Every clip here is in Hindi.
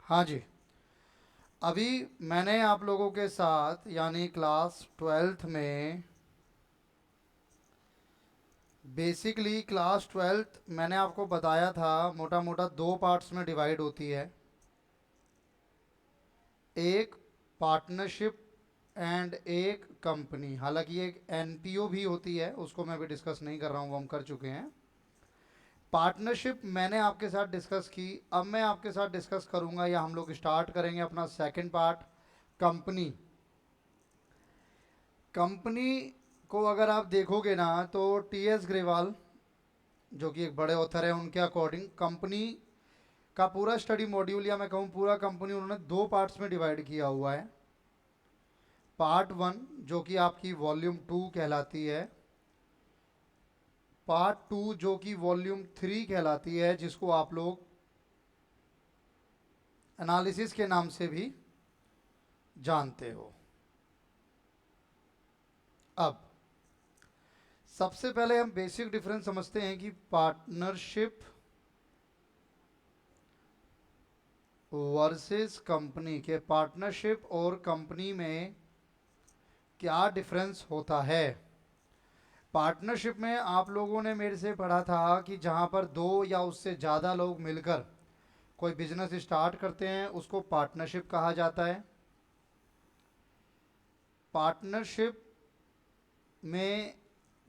हाँ जी। अभी मैंने आप लोगों के साथ यानी क्लास ट्वेल्थ में बेसिकली क्लास ट्वेल्थ मैंने आपको बताया था मोटा मोटा दो पार्ट्स में डिवाइड होती है। एक पार्टनरशिप एंड एक कंपनी। हालांकि एक एनपीओ भी होती है, उसको मैं अभी डिस्कस नहीं कर रहा हूँ, वो हम कर चुके हैं। पार्टनरशिप मैंने आपके साथ डिस्कस की। अब मैं आपके साथ डिस्कस करूंगा या हम लोग स्टार्ट करेंगे अपना सेकंड पार्ट, कंपनी। कंपनी को अगर आप देखोगे ना तो टी एस ग्रेवाल जो कि एक बड़े ऑथर है, उनके अकॉर्डिंग कंपनी का पूरा स्टडी मॉड्यूल या मैं कहूँ पूरा कंपनी उन्होंने दो पार्ट्स में डिवाइड किया हुआ है। पार्ट वन जो कि आपकी वॉल्यूम टू कहलाती है, पार्ट टू जो कि वॉल्यूम थ्री कहलाती है, जिसको आप लोग एनालिसिस के नाम से भी जानते हो। अब सबसे पहले हम बेसिक डिफरेंस समझते हैं कि पार्टनरशिप वर्सेस कंपनी के, पार्टनरशिप और कंपनी में क्या डिफरेंस होता है। पार्टनरशिप में आप लोगों ने मेरे से पढ़ा था कि जहां पर दो या उससे ज़्यादा लोग मिलकर कोई बिजनेस स्टार्ट करते हैं उसको पार्टनरशिप कहा जाता है। पार्टनरशिप में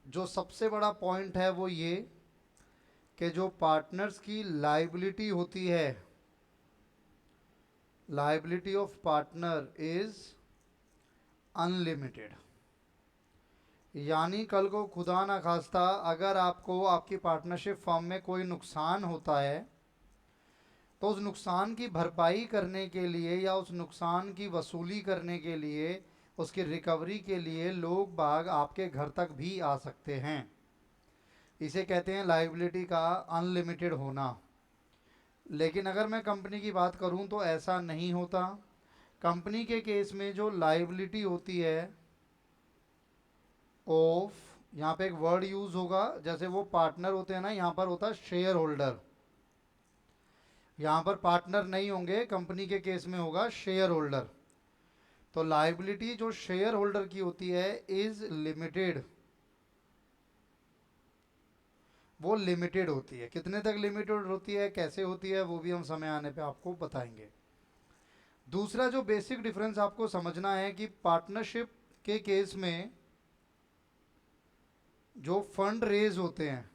जो सबसे बड़ा पॉइंट है वो ये कि जो पार्टनर्स की लाइबिलिटी होती है, liability of partner is unlimited. यानी कल को खुदा ना खास्ता अगर आपको आपकी पार्टनरशिप फर्म में कोई नुकसान होता है तो उस नुकसान की भरपाई करने के लिए या उस नुकसान की वसूली करने के लिए, उसकी रिकवरी के लिए लोग बाग आपके घर तक भी आ सकते हैं। इसे कहते हैं लाइबिलिटी का अनलिमिटेड होना। लेकिन अगर मैं कंपनी की बात करूं तो ऐसा नहीं होता। कंपनी के केस में जो लाइबिलिटी होती है ऑफ, यहाँ पे एक वर्ड यूज होगा, जैसे वो पार्टनर होते हैं ना, यहाँ पर होता है शेयर होल्डर। यहाँ पर पार्टनर नहीं होंगे, कंपनी के केस में होगा शेयर होल्डर। तो लाइबिलिटी जो शेयर होल्डर की होती है इज लिमिटेड, वो लिमिटेड होती है। कितने तक लिमिटेड होती है, कैसे होती है, वो भी हम समय आने पे आपको बताएंगे। दूसरा जो बेसिक डिफरेंस आपको समझना है कि पार्टनरशिप के केस में जो फंड रेज होते हैं,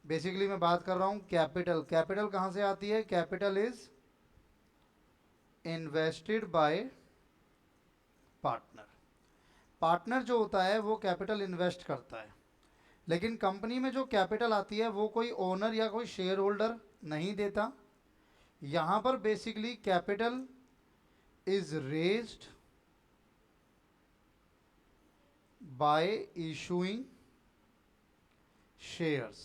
बेसिकली मैं बात कर रहा हूं कैपिटल। कैपिटल कहां से आती है? Capital is invested bye partner. Partner जो होता है वो कैपिटल इन्वेस्ट करता है। लेकिन कंपनी में जो कैपिटल आती है वो कोई ओनर या कोई शेयर होल्डर नहीं देता। यहां पर basically capital is raised bye issuing shares.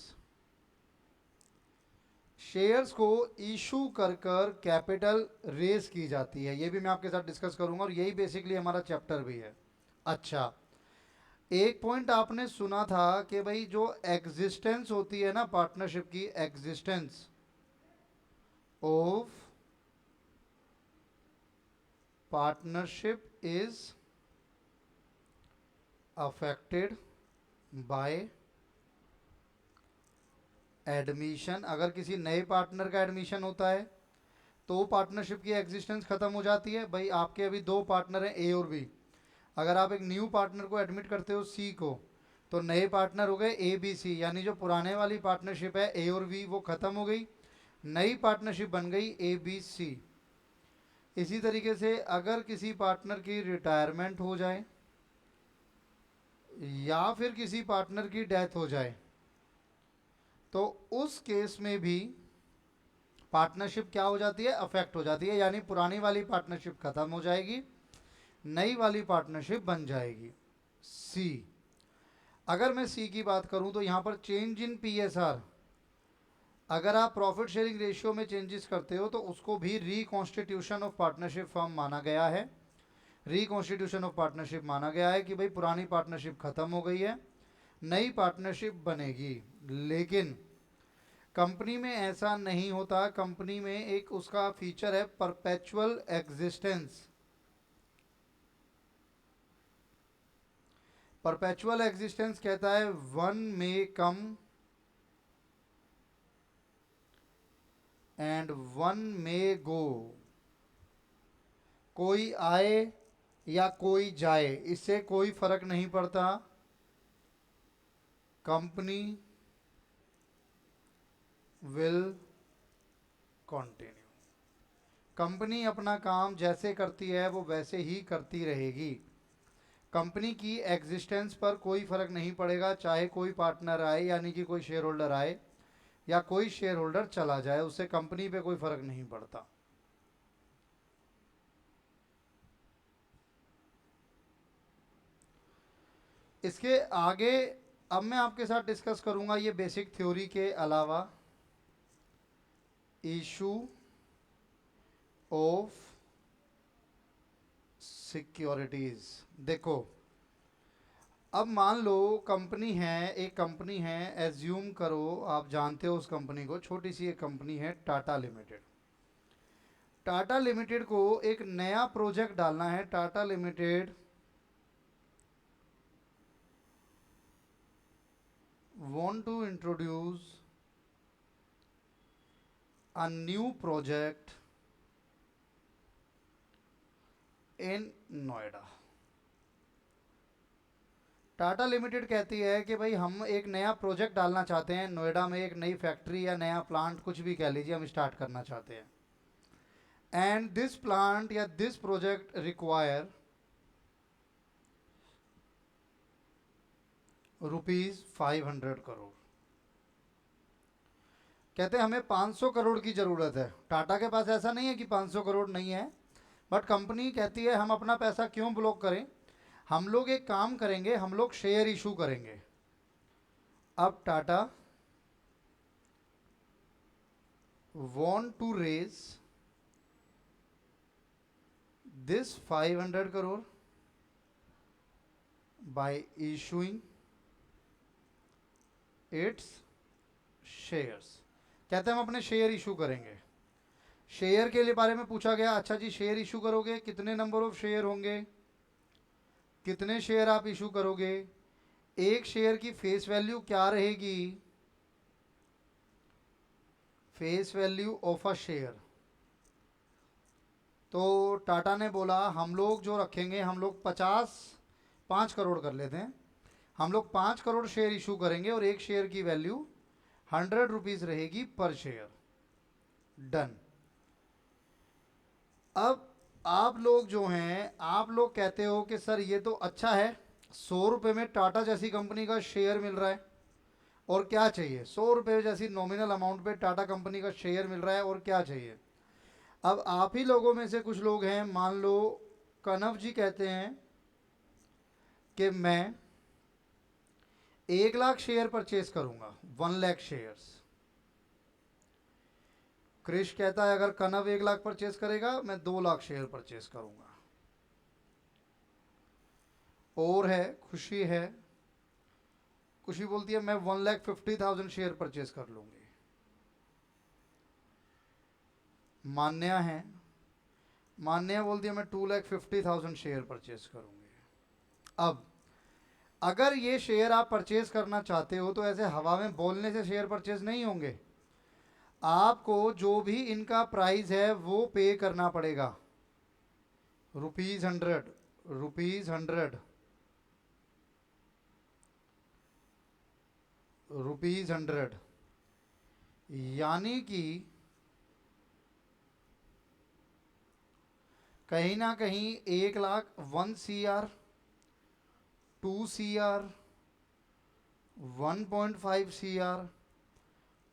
Shares को इशू कर कर कैपिटल रेज की जाती है। ये भी मैं आपके साथ डिस्कस करूंगा और यही बेसिकली हमारा चैप्टर भी है। अच्छा, एक पॉइंट आपने सुना था कि भाई जो एग्जिस्टेंस होती है ना पार्टनरशिप की, existence of partnership is affected by admission. अगर किसी नए पार्टनर का एडमिशन होता है तो पार्टनरशिप की एग्जिस्टेंस खत्म हो जाती है। भाई आपके अभी दो पार्टनर हैं, ए और बी। अगर आप एक न्यू पार्टनर को एडमिट करते हो सी को, तो नए पार्टनर हो गए ए बी सी, यानी जो पुराने वाली पार्टनरशिप है ए और बी वो खत्म हो गई, नई पार्टनरशिप बन गई ए बी सी। इसी तरीके से अगर किसी पार्टनर की रिटायरमेंट हो जाए या फिर किसी पार्टनर की डेथ हो जाए तो उस केस में भी पार्टनरशिप क्या हो जाती है? अफेक्ट हो जाती है। यानी पुरानी वाली पार्टनरशिप खत्म हो जाएगी, नई वाली पार्टनरशिप बन जाएगी। सी, अगर मैं सी की बात करूं तो यहां पर चेंज इन पीएसआर, अगर आप प्रॉफिट शेयरिंग रेशियो में चेंजेस करते हो तो उसको भी रिकॉन्स्टिट्यूशन ऑफ पार्टनरशिप फॉर्म माना गया है। रिकॉन्स्टिट्यूशन ऑफ पार्टनरशिप माना गया है कि भाई पुरानी पार्टनरशिप खत्म हो गई है, नई पार्टनरशिप बनेगी। लेकिन कंपनी में ऐसा नहीं होता। कंपनी में एक उसका फीचर है परपेचुअल एग्जिस्टेंस। परपेचुअल एग्जिस्टेंस कहता है वन में कम एंड वन में गो। कोई आए या कोई जाए, इससे कोई फर्क नहीं पड़ता। Company will continue. कंपनी अपना काम जैसे करती है वो वैसे ही करती रहेगी। कंपनी की एग्जिस्टेंस पर कोई फर्क नहीं पड़ेगा, चाहे कोई पार्टनर आए यानी कि कोई शेयर होल्डर आए या कोई शेयर होल्डर चला जाए, उससे कंपनी पे कोई फर्क नहीं पड़ता। इसके आगे अब मैं आपके साथ डिस्कस करूंगा ये बेसिक थ्योरी के अलावा इशू ऑफ सिक्योरिटीज। देखो, अब मान लो कंपनी है, एक कंपनी है, एज्यूम करो आप जानते हो उस कंपनी को, छोटी सी एक कंपनी है टाटा लिमिटेड। टाटा लिमिटेड को एक नया प्रोजेक्ट डालना है। Tata limited want to introduce a new project in Noida. Tata limited कहती है कि भाई हम एक नया प्रोजेक्ट डालना चाहते हैं नोएडा में, एक नई फैक्ट्री या नया प्लांट कुछ भी कह लीजिए, हम स्टार्ट करना चाहते हैं। एंड दिस प्लांट या दिस प्रोजेक्ट रिक्वायर ₹500 करोड़। कहते हैं हमें 500 करोड़ की ज़रूरत है। टाटा के पास ऐसा नहीं है कि 500 करोड़ नहीं है, बट कंपनी कहती है हम अपना पैसा क्यों ब्लॉक करें, हम लोग एक काम करेंगे, हम लोग शेयर इशू करेंगे। अब Tata want to raise this 500 crore by issuing its shares। कहते हैं हम अपने शेयर इशू करेंगे। शेयर के लिए बारे में पूछा गया, अच्छा जी शेयर इशू करोगे, कितने नंबर ऑफ शेयर होंगे, कितने शेयर आप इशू करोगे, एक शेयर की फेस वैल्यू क्या रहेगी, face value of a share. तो टाटा ने बोला हम लोग जो रखेंगे, हम लोग 5 करोड़ कर लेते हैं, हम लोग 5 करोड़ शेयर इशू करेंगे और एक शेयर की वैल्यू 100 रुपीज रहेगी पर शेयर। डन। अब आप लोग जो हैं, आप लोग कहते हो कि सर ये तो अच्छा है, 100 रुपये में टाटा जैसी कंपनी का शेयर मिल रहा है, और क्या चाहिए, 100 रुपये जैसी नॉमिनल अमाउंट पे टाटा कंपनी का शेयर मिल रहा है, और क्या चाहिए। अब आप ही लोगों में से कुछ लोग हैं, मान लो कनव जी कहते हैं कि मैं 1 लाख शेयर परचेज करूंगा, 1 लाख शेयर्स। क्रिश कहता है अगर कनव 1 लाख परचेज करेगा मैं 2 लाख शेयर परचेज करूंगा। और है खुशी है, खुशी बोलती है मैं 1,50,000 शेयर परचेज कर लूंगी। मान्या है, मान्या बोलती है मैं 2,50,000 शेयर परचेज करूंगी। अब अगर ये शेयर आप परचेज करना चाहते हो तो ऐसे हवा में बोलने से शेयर परचेज नहीं होंगे, आपको जो भी इनका प्राइस है वो पे करना पड़ेगा। ₹100, ₹100, ₹100, यानी कि कहीं ना कहीं 1 lakh 1 CR, 2 CR, 1.5 CR,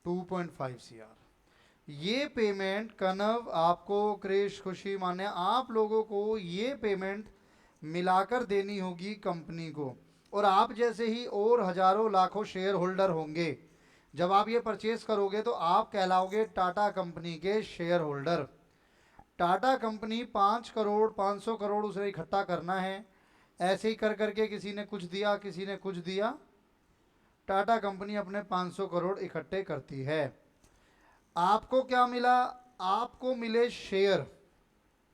2.5 CR। ये पेमेंट कनव आपको, क्रिश, खुशी, मान्या, आप लोगों को ये पेमेंट मिलाकर देनी होगी कंपनी को। और आप जैसे ही और हजारों लाखों शेयर होल्डर होंगे, जब आप ये परचेज करोगे तो आप कहलाओगे टाटा कंपनी के share holder. Tata company 5 crore 500 crore उसे इकट्ठा करना है, ऐसे ही कर करके किसी ने कुछ दिया, किसी ने कुछ दिया, टाटा कंपनी अपने 500 करोड़ इकट्ठे करती है। आपको क्या मिला? आपको मिले शेयर,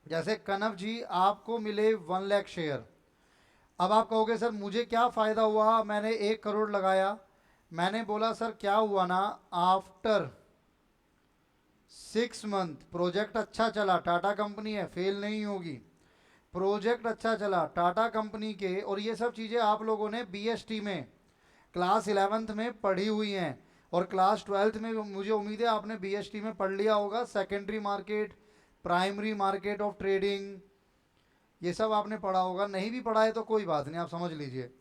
जैसे कनव जी आपको मिले 1 लाख शेयर। अब आप कहोगे सर मुझे क्या फ़ायदा हुआ, मैंने 1 करोड़ लगाया। मैंने बोला सर क्या हुआ ना, आफ्टर 6 मंथ प्रोजेक्ट अच्छा चला, टाटा कंपनी है फेल नहीं होगी, प्रोजेक्ट अच्छा चला टाटा कंपनी के, और ये सब चीज़ें आप लोगों ने बीएसटी में क्लास 11th में पढ़ी हुई हैं, और क्लास 12th में मुझे उम्मीद है आपने बीएसटी में पढ़ लिया होगा, secondary market, primary market of trading, ये सब आपने पढ़ा होगा। नहीं भी पढ़ा है तो कोई बात नहीं, आप समझ लीजिए।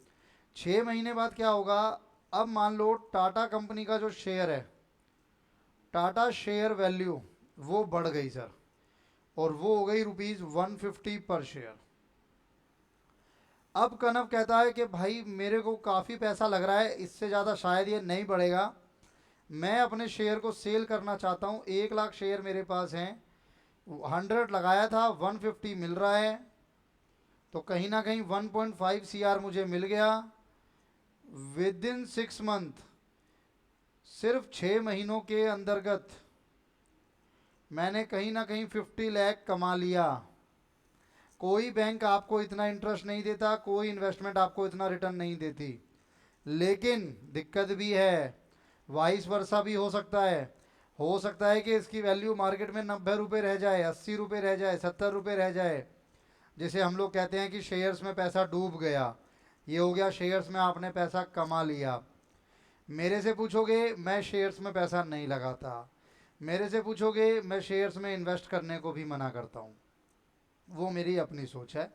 6 महीने बाद क्या होगा, अब मान लो टाटा कंपनी का जो शेयर है, टाटा शेयर वैल्यू वो बढ़ गई सर, और वो हो गई ₹150 पर शेयर। अब कनव कहता है कि भाई मेरे को काफ़ी पैसा लग रहा है, इससे ज़्यादा शायद ये नहीं बढ़ेगा, मैं अपने शेयर को सेल करना चाहता हूँ, 1 लाख शेयर मेरे पास हैं, 100 लगाया था, 150 मिल रहा है, तो कहीं ना कहीं 1.5 CR मुझे मिल गया। विद इन 6 मंथ, सिर्फ 6 महीनों के अंतर्गत मैंने कहीं ना कहीं 50 लाख कमा लिया। कोई बैंक आपको इतना इंटरेस्ट नहीं देता, कोई इन्वेस्टमेंट आपको इतना रिटर्न नहीं देती, लेकिन दिक्कत भी है, वाइस वर्सा भी हो सकता है कि इसकी वैल्यू मार्केट में 90 रुपये रह जाए, 80 रुपये रह जाए, 70 रुपये रह जाए, जिसे हम लोग कहते हैं कि शेयर्स में पैसा डूब गया। ये हो गया शेयर्स में आपने पैसा कमा लिया। मेरे से पूछोगे मैं शेयर्स में पैसा नहीं लगाता, मेरे से पूछोगे मैं शेयर्स में इन्वेस्ट करने को भी मना करता हूँ, वो मेरी अपनी सोच है।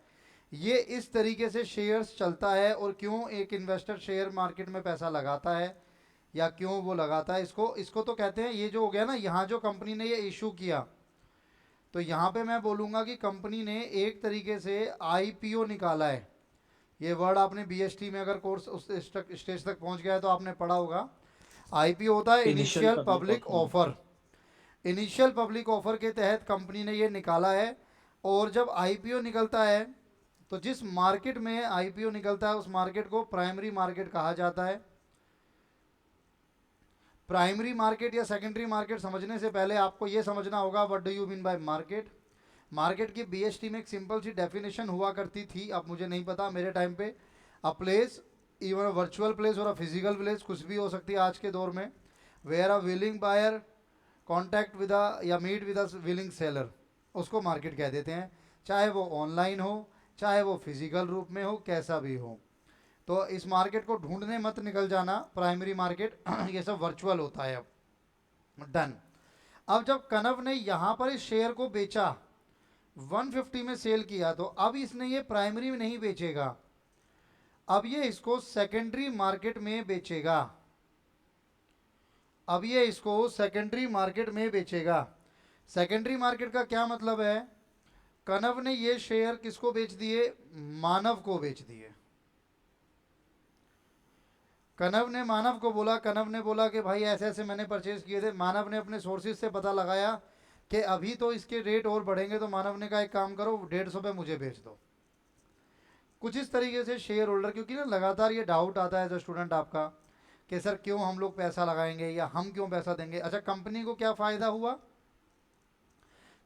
ये इस तरीके से शेयर्स चलता है, और क्यों एक इन्वेस्टर शेयर मार्केट में पैसा लगाता है या क्यों वो लगाता है, इसको इसको तो कहते हैं, ये जो हो गया ना, यहाँ जो कंपनी ने ये इशू किया, तो यहाँ पे मैं बोलूँगा कि कंपनी ने एक तरीके से आईपीओ निकाला है। ये वर्ड आपने बीएसटी में अगर कोर्स उस स्टेज तक पहुँच गया है तो आपने पढ़ा होगा। आईपीओ होता है initial initial public public offer. Offer. Initial public offer के तहत कंपनी ने ये निकाला है, और जब आईपीओ निकलता है तो जिस मार्केट में आईपीओ निकलता है उस मार्केट को प्राइमरी मार्केट कहा जाता है। प्राइमरी मार्केट या सेकेंडरी मार्केट समझने से पहले आपको ये समझना होगा what do you mean by market. Market की बीएसटी में एक सिंपल सी डेफिनेशन हुआ करती थी, अब मुझे नहीं पता, मेरे टाइम पे a place, even a virtual place और अ फिजिकल प्लेस, कुछ भी हो सकती है आज के दौर में, where a willing buyer contact with a या meet with a willing seller, उसको मार्केट कह देते हैं, चाहे वो ऑनलाइन हो चाहे वो फिजिकल रूप में हो, कैसा भी हो। तो इस मार्केट को ढूंढने मत निकल जाना, प्राइमरी मार्केट ये सब वर्चुअल होता है। अब डन। अब जब कनव ने यहाँ पर इस शेयर को बेचा, 150 में सेल किया, तो अब इसने ये प्राइमरी में नहीं बेचेगा, अब ये इसको सेकेंडरी मार्केट में बेचेगा। अब ये इसको सेकेंडरी मार्केट में बेचेगा। सेकेंडरी मार्केट का क्या मतलब है, कनव ने ये शेयर किसको बेच दिए, मानव को बेच दिए। कनव ने मानव को बोला, कनव ने बोला कि भाई ऐसे ऐसे मैंने परचेज किए थे। मानव ने अपने सोर्सेज से पता लगाया कि अभी तो इसके रेट और बढ़ेंगे, तो मानव ने कहा एक काम करो 150 पे मुझे बेच दो। कुछ इस तरीके से शेयर होल्डर, क्योंकि ना लगातार ये डाउट आता है एज अ स्टूडेंट आपका कि सर क्यों हम लोग पैसा लगाएंगे या हम क्यों पैसा देंगे। अच्छा, कंपनी को क्या फ़ायदा हुआ,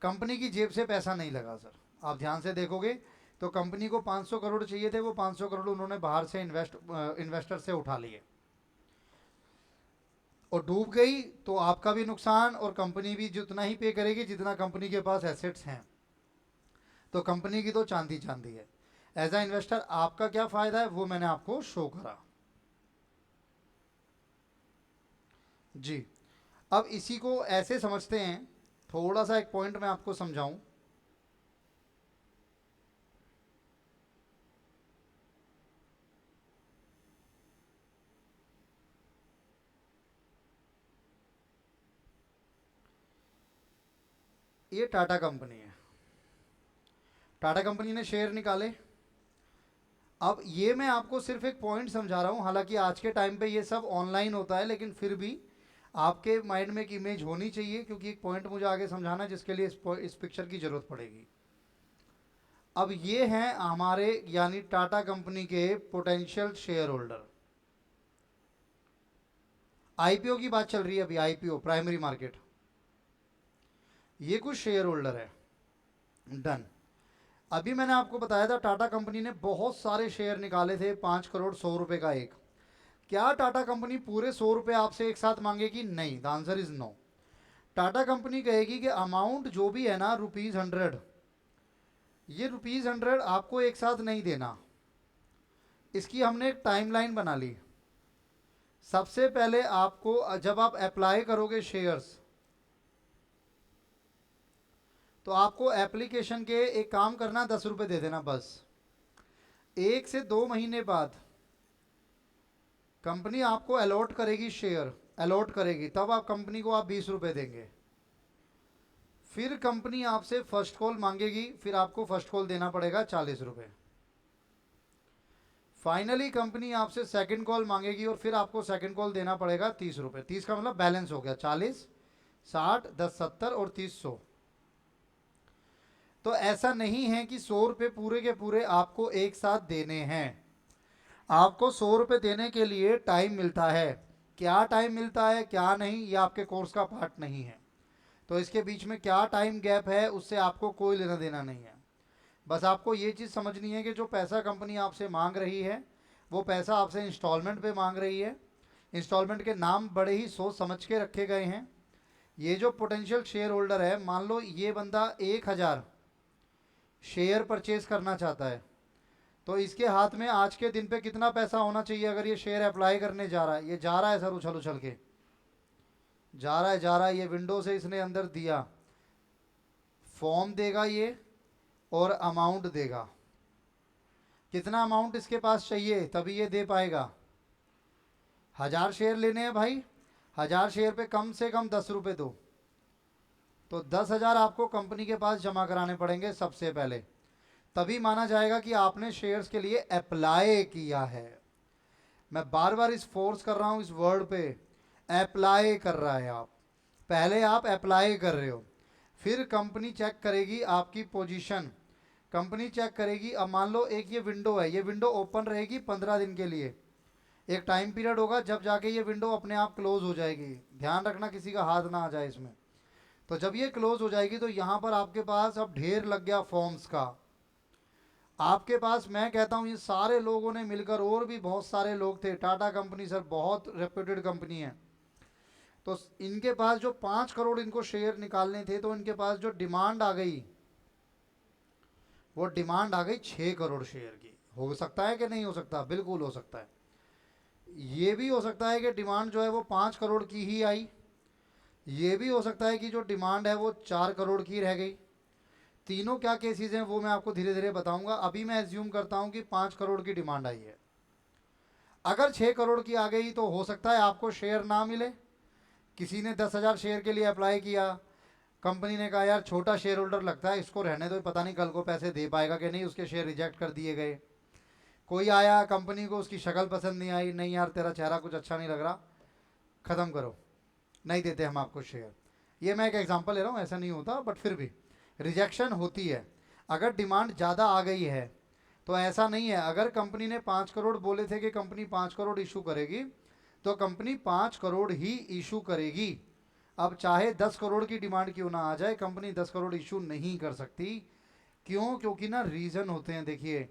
कंपनी की जेब से पैसा नहीं लगा सर। आप ध्यान से देखोगे तो कंपनी को 500 करोड़ चाहिए थे, वो 500 करोड़ उन्होंने बाहर से इन्वेस्टर से उठा लिए, और डूब गई तो आपका भी नुकसान, और कंपनी भी जितना ही पे करेगी जितना कंपनी के पास एसेट्स हैं, तो कंपनी की तो चांदी चांदी है। एज अ इन्वेस्टर आपका क्या फ़ायदा है वो मैंने आपको शो करा। जी, अब इसी को ऐसे समझते हैं, थोड़ा सा एक पॉइंट मैं आपको समझाऊं। ये टाटा कंपनी है, टाटा कंपनी ने शेयर निकाले। अब ये मैं आपको सिर्फ एक पॉइंट समझा रहा हूँ, हालांकि आज के टाइम पे ये सब ऑनलाइन होता है, लेकिन फिर भी आपके माइंड में एक इमेज होनी चाहिए, क्योंकि एक पॉइंट मुझे आगे समझाना है जिसके लिए इस पिक्चर की ज़रूरत पड़ेगी। अब ये हैं हमारे यानी टाटा कंपनी के पोटेंशियल शेयर होल्डर। आईपीओ की बात चल रही है अभी, आईपीओ प्राइमरी मार्केट। ये कुछ शेयर होल्डर है, डन। अभी मैंने आपको बताया था टाटा कंपनी ने बहुत सारे शेयर निकाले थे, 5 करोड़ 100 रुपए का एक। क्या टाटा कंपनी पूरे 100 रुपए आपसे एक साथ मांगेगी? नहीं, the answer is no. Tata company कहेगी कि अमाउंट जो भी है ना ₹100, ये ₹100 आपको एक साथ नहीं देना। इसकी हमने एक टाइमलाइन बना ली। सबसे पहले आपको जब आप अप्लाई करोगे शेयर्स, तो आपको एप्लीकेशन के एक काम करना, 10 रुपए दे देना बस। 1 से 2 महीने बाद कंपनी आपको अलॉट करेगी, शेयर अलॉट करेगी, तब आप कंपनी को आप 20 रुपए देंगे। फिर कंपनी आपसे फर्स्ट कॉल मांगेगी, फिर आपको फर्स्ट कॉल देना पड़ेगा 40 रुपए। फाइनली कंपनी आपसे सेकंड कॉल मांगेगी और फिर आपको सेकंड कॉल देना पड़ेगा 30 रुपए। 30 का मतलब बैलेंस हो गया 40, 60, 10, 70 और 30, 100। तो ऐसा नहीं है कि 100 रुपए पूरे के पूरे आपको एक साथ देने हैं। आपको 100 रुपए देने के लिए टाइम मिलता है। क्या टाइम मिलता है क्या नहीं, ये आपके कोर्स का पार्ट नहीं है। तो इसके बीच में क्या टाइम गैप है उससे आपको कोई लेना देना नहीं है। बस आपको ये चीज़ समझनी है कि जो पैसा कंपनी आपसे मांग रही है, वो पैसा आपसे इंस्टॉलमेंट पे मांग रही है। इंस्टॉलमेंट के नाम बड़े ही सोच समझ के रखे गए हैं। ये जो पोटेंशियल शेयर होल्डर है, मान लो ये बंदा 1000 शेयर परचेज करना चाहता है, तो इसके हाथ में आज के दिन पे कितना पैसा होना चाहिए अगर ये शेयर अप्लाई करने जा रहा है? ये जा रहा है सर, उछल उछल के जा रहा है, ये विंडो से इसने अंदर दिया, फॉर्म देगा ये और अमाउंट देगा। कितना अमाउंट इसके पास चाहिए तभी ये दे पाएगा? 1000 शेयर लेने हैं भाई, 1000 शेयर पे कम से कम 10 रुपए दो, तो 10,000 आपको कंपनी के पास जमा कराने पड़ेंगे सबसे पहले, तभी माना जाएगा कि आपने शेयर्स के लिए अप्लाई किया है। मैं बार बार इस फोर्स कर रहा हूं इस वर्ड पे, अप्लाई कर रहा है आप। पहले आप अप्लाई कर रहे हो, फिर कंपनी चेक करेगी आपकी पोजीशन, कंपनी चेक करेगी। अब मान लो एक ये विंडो है, ये विंडो ओपन रहेगी 15 दिन के लिए, एक टाइम पीरियड होगा जब जाके ये विंडो अपने आप क्लोज हो जाएगी। ध्यान रखना किसी का हाथ ना आ जाए इसमें। तो जब ये क्लोज हो जाएगी तो यहाँ पर आपके पास अब ढेर लग गया फॉर्म्स का। आपके पास, मैं कहता हूँ ये सारे लोगों ने मिलकर, और भी बहुत सारे लोग थे, टाटा कंपनी सर बहुत रेप्यूटेड कंपनी है, तो इनके पास जो 5 करोड़ इनको शेयर निकालने थे, तो इनके पास जो डिमांड आ गई, वो डिमांड आ गई 6 करोड़ शेयर की। हो सकता है कि नहीं हो सकता? बिल्कुल हो सकता है। ये भी हो सकता है कि डिमांड जो है वो 5 करोड़ की ही आई, ये भी हो सकता है कि जो डिमांड है वो 4 करोड़ की रह गई। तीनों क्या केसेस हैं वो मैं आपको धीरे धीरे बताऊंगा। अभी मैं एज्यूम करता हूं कि 5 करोड़ की डिमांड आई है। अगर 6 करोड़ की आ गई तो हो सकता है आपको शेयर ना मिले। किसी ने 10,000 शेयर के लिए अप्लाई किया, कंपनी ने कहा यार छोटा शेयर होल्डर लगता है, इसको रहने दो, पता नहीं कल को पैसे दे पाएगा कि नहीं, उसके शेयर रिजेक्ट कर दिए गए। कोई आया, कंपनी को उसकी शक्ल पसंद नहीं आई, नहीं यार तेरा चेहरा कुछ अच्छा नहीं लग रहा, ख़त्म करो, नहीं देते हम आपको शेयर। ये मैं एक एग्जांपल ले रहा हूँ, ऐसा नहीं होता, बट फिर भी रिजेक्शन होती है। अगर डिमांड ज़्यादा आ गई है तो ऐसा नहीं है, अगर कंपनी ने 5 करोड़ बोले थे कि कंपनी 5 करोड़ इशू करेगी, तो कंपनी 5 करोड़ ही इशू करेगी। अब चाहे 10 करोड़ की डिमांड क्यों ना आ जाए, कंपनी 10 करोड़ इशू नहीं कर सकती। क्यों? क्योंकि ना रीज़न होते हैं। देखिए,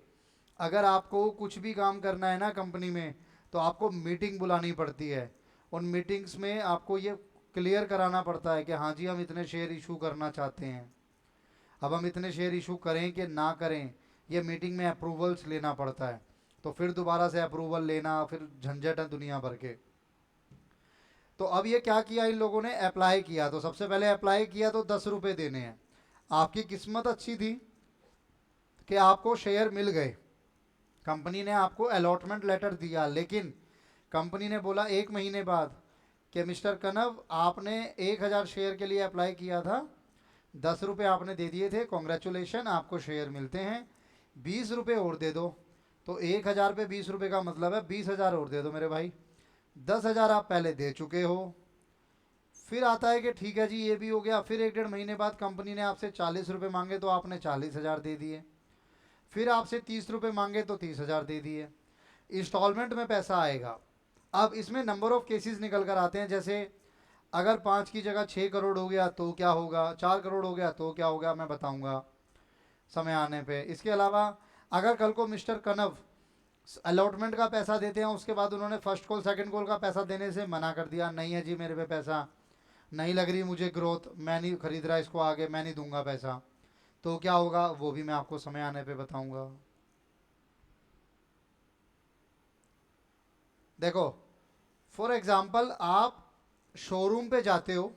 अगर आपको कुछ भी काम करना है ना कंपनी में, तो आपको मीटिंग बुलानी पड़ती है। उन मीटिंग्स में आपको ये क्लियर कराना पड़ता है कि हाँ जी हम इतने शेयर इशू करना चाहते हैं। अब हम इतने शेयर इशू करें कि ना करें, ये मीटिंग में अप्रूवल्स लेना पड़ता है, तो फिर दोबारा से अप्रूवल लेना, फिर झंझट है दुनिया भर के। तो अब ये क्या किया इन लोगों ने, अप्लाई किया। तो सबसे पहले अप्लाई किया तो 10 रुपए देने हैं। आपकी किस्मत अच्छी थी कि आपको शेयर मिल गए, कंपनी ने आपको अलॉटमेंट लेटर दिया, लेकिन कंपनी ने बोला 1 महीने बाद कि मिस्टर कनव आपने 1000 शेयर के लिए अप्लाई किया था, 10 रुपये आपने दे दिए थे, कॉन्ग्रेचुलेशन आपको शेयर मिलते हैं, 20 रुपये और दे दो। तो 1000 पे 20 रुपये का मतलब है 20,000 और दे दो मेरे भाई। 10,000 आप पहले दे चुके हो। फिर आता है कि ठीक है जी ये भी हो गया। फिर 1 डेढ़ महीने बाद कंपनी ने आपसे 40 रुपये मांगे तो आपने 40,000 दे दिए। फिर आपसे 30 रुपये मांगे तो 30,000 दे दिए। इंस्टॉलमेंट में पैसा आएगा। अब इसमें नंबर ऑफ केसेस निकल कर आते हैं। जैसे अगर 5 की जगह 6 करोड़ हो गया तो क्या होगा, 4 करोड़ हो गया तो क्या होगा, मैं बताऊंगा समय आने पे। इसके अलावा अगर कल को मिस्टर कनव अलॉटमेंट का पैसा देते हैं, उसके बाद उन्होंने फर्स्ट कॉल सेकंड कॉल का पैसा देने से मना कर दिया, नहीं है जी मेरे पे पैसा, नहीं लग रही मुझे ग्रोथ, मैं नहीं खरीद रहा इसको आगे, मैं नहीं दूंगा पैसा, तो क्या होगा वो भी मैं आपको समय आने पे बताऊंगा। देखो, फॉर एग्जाम्पल आप शोरूम पे जाते हो,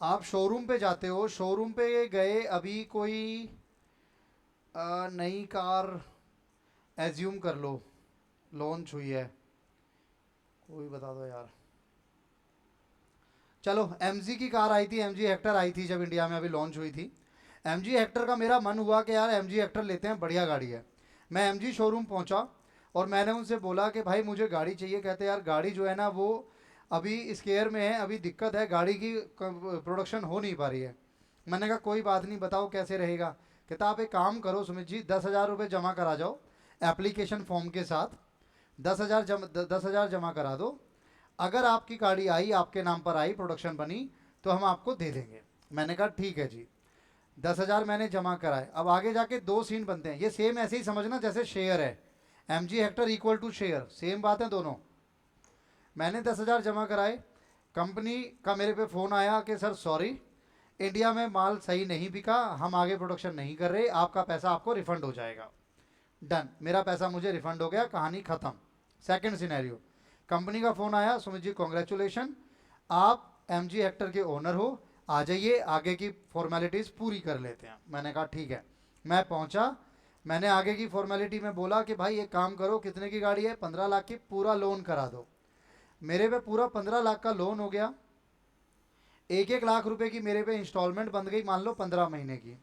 आप शोरूम पे जाते हो, शोरूम पे गए, अभी कोई नई कार एज्यूम कर लो लॉन्च हुई है, कोई बता दो यार, चलो एमजी की कार आई थी, एमजी हेक्टर आई थी जब इंडिया में अभी लॉन्च हुई थी। एमजी हेक्टर का मेरा मन हुआ कि यार एमजी हेक्टर लेते हैं, बढ़िया गाड़ी है। मैं एमजी शोरूम पहुंचा और मैंने उनसे बोला कि भाई मुझे गाड़ी चाहिए। कहते यार गाड़ी जो है ना वो अभी स्केयर में है, अभी दिक्कत है, गाड़ी की प्रोडक्शन हो नहीं पा रही है। मैंने कहा कोई बात नहीं, बताओ कैसे रहेगा। कहता आप एक काम करो सुमित जी, 10,000 रुपये जमा करा जाओ एप्लीकेशन फॉर्म के साथ, 10,000 जमा करा दो, अगर आपकी गाड़ी आई, आपके नाम पर आई, प्रोडक्शन बनी, तो हम आपको दे देंगे। मैंने कहा ठीक है जी। 10,000 मैंने जमा कराए। अब आगे जाके दो सीन बनते हैं, ये सेम ऐसे ही समझना जैसे शेयर है, M G Hector equal to share, same बात है दोनों। मैंने 10,000 जमा कराए, कंपनी का मेरे पे फ़ोन आया कि सर सॉरी, इंडिया में माल सही नहीं बिका, हम आगे प्रोडक्शन नहीं कर रहे, आपका पैसा आपको रिफंड हो जाएगा। डन, मेरा पैसा मुझे रिफंड हो गया, कहानी ख़त्म। सेकंड सिनेरियो, कंपनी का फ़ोन आया, सुमित जी कॉन्ग्रेचुलेशन, आप एम जी हेक्टर के ओनर हो, आ जाइए आगे की फॉर्मेलिटीज़ पूरी कर लेते हैं। मैंने कहा ठीक है। मैं पहुंचा, मैंने आगे की फॉर्मेलिटी में बोला कि भाई एक काम करो, कितने की गाड़ी है, 15 लाख की, पूरा लोन करा दो। मेरे पे पूरा 15 लाख का लोन हो गया। 1-1 लाख रुपए की मेरे पे इंस्टॉलमेंट बन गई, मान लो 15 महीने की।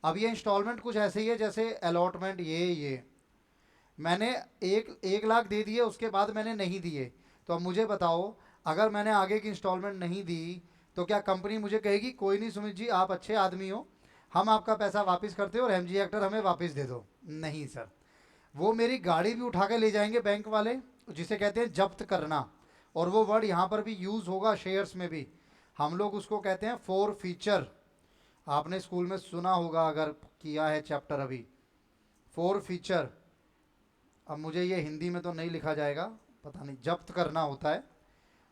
अब ये इंस्टॉलमेंट कुछ ऐसे ही है जैसे अलॉटमेंट, ये मैंने 1 लाख दे दिए, उसके बाद मैंने नहीं दिए, तो अब मुझे बताओ, अगर मैंने आगे की इंस्टॉलमेंट नहीं दी तो क्या कंपनी मुझे कहेगी कोई नहीं सुमित जी आप अच्छे आदमी हो, हम आपका पैसा वापस करते हो और एम जी एक्टर हमें वापस दे दो? नहीं सर, वो मेरी गाड़ी भी उठा के ले जाएंगे बैंक वाले, जिसे कहते हैं जब्त करना। और वो वर्ड यहाँ पर भी यूज़ होगा शेयर्स में भी, हम लोग उसको कहते हैं फोर फीचर। आपने स्कूल में सुना होगा अगर किया है चैप्टर अभी, फोर फीचर। अब मुझे ये हिंदी में तो नहीं लिखा जाएगा, पता नहीं, जब्त करना होता है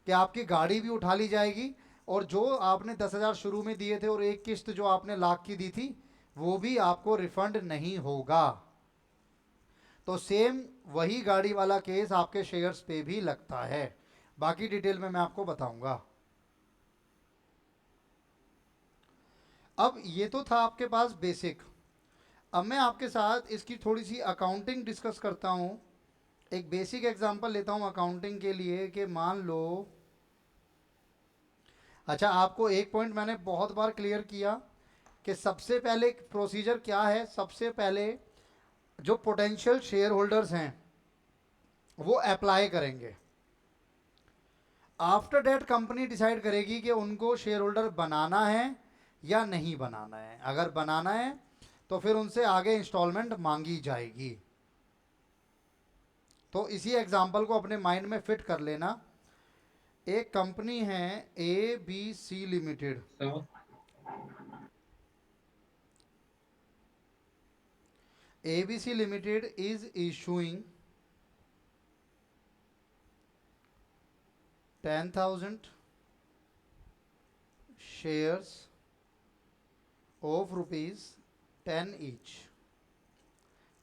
कि आपकी गाड़ी भी उठा ली जाएगी, और जो आपने 10,000 शुरू में दिए थे और एक किस्त जो आपने लाख की दी थी वो भी आपको रिफंड नहीं होगा। तो सेम वही गाड़ी वाला केस आपके शेयर्स पे भी लगता है, बाकी डिटेल में मैं आपको बताऊंगा। अब ये तो था आपके पास बेसिक। अब मैं आपके साथ इसकी थोड़ी सी अकाउंटिंग डिस्कस करता हूँ। एक बेसिक एग्जांपल लेता हूँ अकाउंटिंग के लिए कि मान लो, अच्छा आपको एक पॉइंट मैंने बहुत बार क्लियर किया कि सबसे पहले प्रोसीजर क्या है, सबसे पहले जो पोटेंशियल शेयर होल्डर्स हैं वो अप्लाई करेंगे। आफ्टर डेट कंपनी डिसाइड करेगी कि उनको शेयर होल्डर बनाना है या नहीं बनाना है। अगर बनाना है तो फिर उनसे आगे इंस्टॉलमेंट मांगी जाएगी। तो इसी एग्जांपल को अपने माइंड में फिट कर लेना। एक कंपनी है A B C limited, ABC Limited is issuing 10,000 shares of ₹10 each।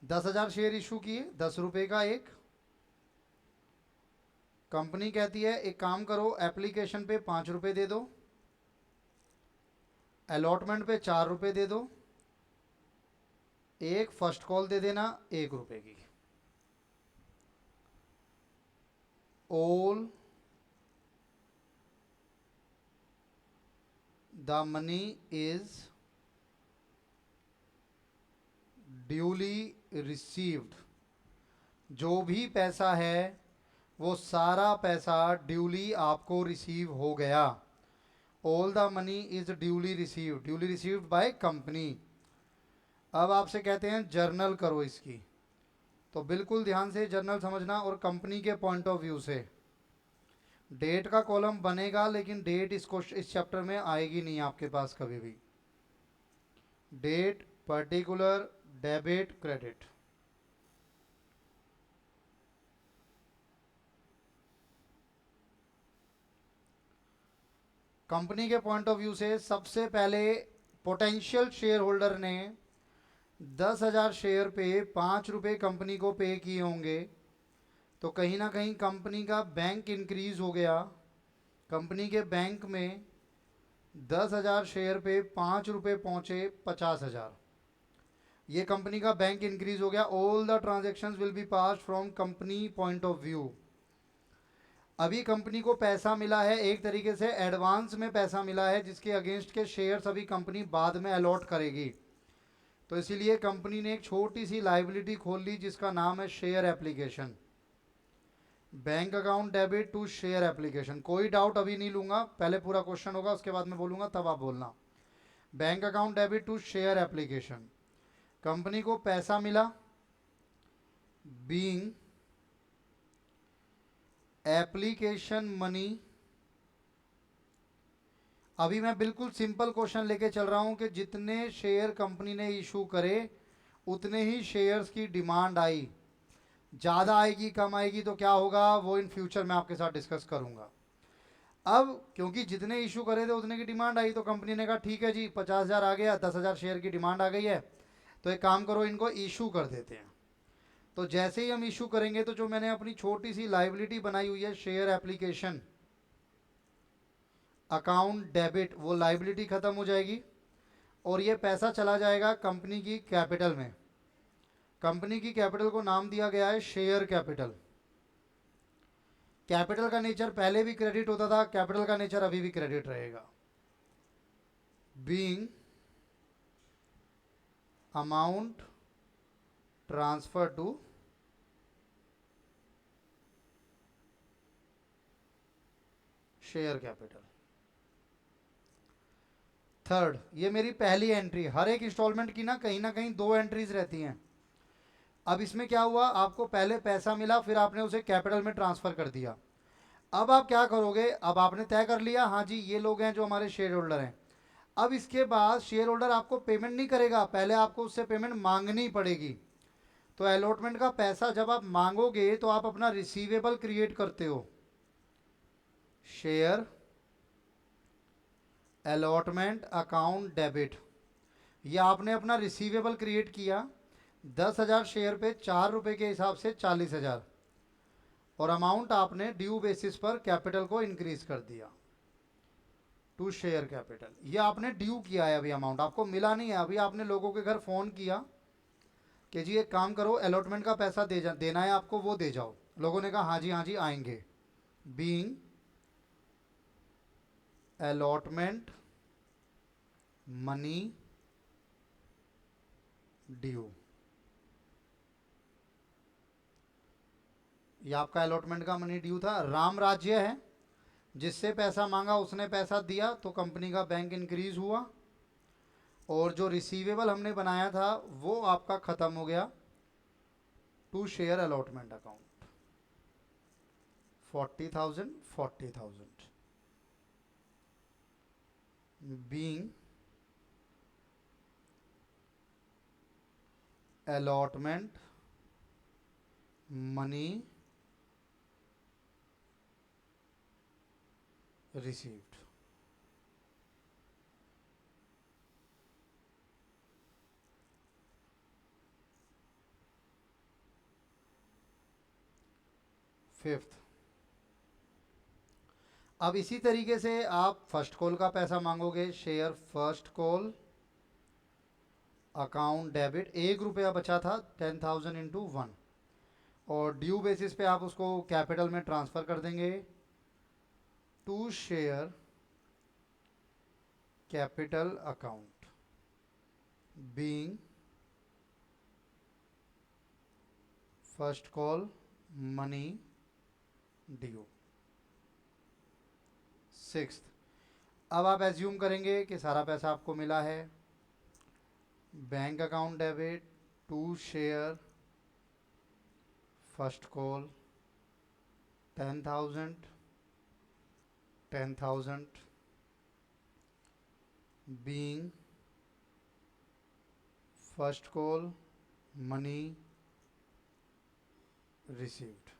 10,000 share issue किए, 10 रुपए का एक। कंपनी कहती है एक काम करो, एप्लीकेशन पे 5 रुपए दे दो, अलॉटमेंट पे 4 रुपए दे दो, एक फर्स्ट कॉल दे देना 1 रुपए की। All the money is duly received. जो भी पैसा है वो सारा पैसा ड्यूली आपको रिसीव हो गया। All the money is duly received by company. अब आपसे कहते हैं जर्नल करो इसकी, तो बिल्कुल ध्यान से जर्नल समझना, और कंपनी के पॉइंट ऑफ व्यू से डेट का कॉलम बनेगा लेकिन डेट इस चैप्टर में आएगी नहीं आपके पास कभी भी। Date, particular, debit, credit. Company के पॉइंट ऑफ व्यू से सबसे पहले पोटेंशियल शेयर होल्डर ने 10,000 शेयर पे 5 रुपये कंपनी को पे किए होंगे, तो कहीं ना कहीं कंपनी का बैंक इंक्रीज हो गया। कंपनी के बैंक में 10,000 शेयर पे 5 रुपये पहुंचे 50,000। ये कंपनी का बैंक इंक्रीज हो गया। All the transaction will be pass from company point of view. अभी कंपनी को पैसा मिला है, एक तरीके से एडवांस में पैसा मिला है, जिसके अगेंस्ट के शेयर्स अभी कंपनी बाद में अलॉट करेगी। तो इसीलिए कंपनी ने एक छोटी सी लाइबिलिटी खोल ली जिसका नाम है share application. Bank account debit to share application. कोई डाउट अभी नहीं लूंगा, पहले पूरा क्वेश्चन होगा उसके बाद मैं बोलूंगा, तब आप बोलना। Bank account debit to share application. Company को पैसा मिला, बीइंग एप्लीकेशन मनी। अभी मैं बिल्कुल सिंपल क्वेश्चन लेके चल रहा हूं कि जितने शेयर कंपनी ने इशू करे उतने ही शेयर्स की डिमांड आई। ज़्यादा आएगी कम आएगी तो क्या होगा वो इन फ्यूचर मैं आपके साथ डिस्कस करूंगा। अब क्योंकि जितने इशू करे थे उतने की डिमांड आई, तो कंपनी ने कहा ठीक है जी 50,000 आ गया, 10,000 शेयर की डिमांड आ गई है, तो एक काम करो इनको इशू कर देते हैं। तो जैसे ही हम इशू करेंगे तो जो मैंने अपनी छोटी सी लाइबिलिटी बनाई हुई है शेयर एप्लीकेशन अकाउंट डेबिट, वो लाइबिलिटी खत्म हो जाएगी और ये पैसा चला जाएगा कंपनी की कैपिटल में। कंपनी की कैपिटल को नाम दिया गया है शेयर कैपिटल। कैपिटल का नेचर पहले भी क्रेडिट होता था, कैपिटल का नेचर अभी भी क्रेडिट रहेगा। Being amount transfer to share capital. Third, ये मेरी पहली एंट्री। हर एक इंस्टॉलमेंट की ना कहीं 2 एंट्रीज रहती हैं। अब इसमें क्या हुआ, आपको पहले पैसा मिला फिर आपने उसे कैपिटल में ट्रांसफर कर दिया। अब आप क्या करोगे, अब आपने तय कर लिया हाँ जी ये लोग हैं जो हमारे शेयर होल्डर हैं। अब इसके बाद शेयर होल्डर आपको पेमेंट नहीं करेगा, पहले आपको उससे पेमेंट मांगनी पड़ेगी। तो अलॉटमेंट का पैसा जब आप मांगोगे तो आप अपना रिसीवेबल क्रिएट करते हो। शेयर अलॉटमेंट अकाउंट डेबिट, ये आपने अपना रिसीवेबल क्रिएट किया। 10,000 शेयर पे 4 रुपये के हिसाब से 40,000, और अमाउंट आपने ड्यू बेसिस पर कैपिटल को इंक्रीज कर दिया टू शेयर कैपिटल। ये आपने ड्यू किया है, अभी अमाउंट आपको मिला नहीं है। अभी आपने लोगों के घर फ़ोन किया कि जी एक काम करो अलॉटमेंट का पैसा देना है आपको, वो दे जाओ। लोगों ने कहा हाँ जी आएंगे। बीइंग अलॉटमेंट मनी ड्यू, ये आपका अलॉटमेंट का मनी ड्यू था। राम राज्य है, जिससे पैसा मांगा उसने पैसा दिया तो कंपनी का बैंक इंक्रीज हुआ, और जो रिसीवेबल हमने बनाया था वो आपका ख़त्म हो गया to share allotment account. 40,000 being allotment money received. Fifth, अब इसी तरीके से आप फर्स्ट कॉल का पैसा मांगोगे। Share first call account debit, 1 रुपया बचा था, 10,000 इंटू 1, और ड्यू बेसिस पे आप उसको कैपिटल में ट्रांसफ़र कर देंगे to share capital account being first call money due. Sixth, अब आप एज्यूम करेंगे कि सारा पैसा आपको मिला है। Bank account debit to share first call 10,000 10,000 being first call money received.